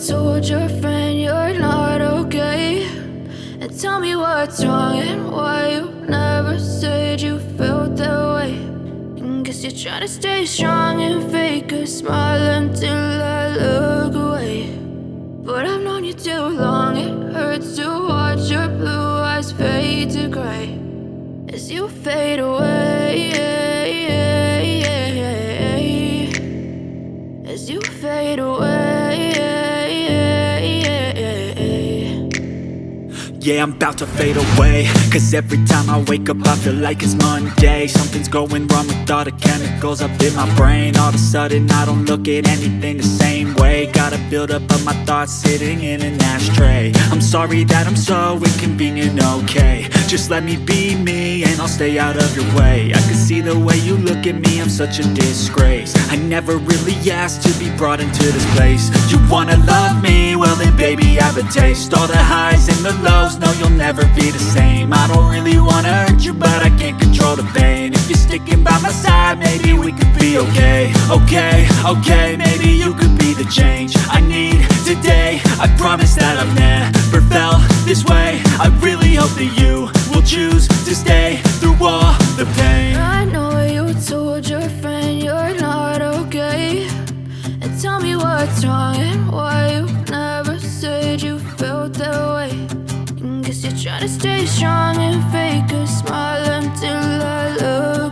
told your friend you're not okay, and tell me what's wrong and why you never said you felt that way. And guess you're trying to stay strong and fake a smile until I look away. But I've known you too long, it hurts to watch your blue eyes fade to gray as you fade away, as you fade away. Yeah, I'm about to fade away, cause every time I wake up I feel like it's Monday. Something's going wrong with all the chemicals up in my brain. All of a sudden I don't look at anything the same way. Gotta build up of my thoughts sitting in an ashtray. I'm sorry that I'm so inconvenient, okay. Just let me be me and I'll stay out of your way. I can see the way you look at me, I'm such a disgrace. I never really asked to be brought into this place. You wanna love me? Well then baby I have a taste. All the highs and the lows, no you'll never be the same. I don't really wanna hurt you but I can't control the pain. If you're sticking by my side maybe we could be okay. Okay, maybe you could be the change I need today. I promise that I've never felt this way. I really hope that you will choose to stay through all the pain. I know you told your friend you're not okay, and tell me what's wrong and why you never said you felt that way. And guess you're trying to stay strong and fake a smile until I look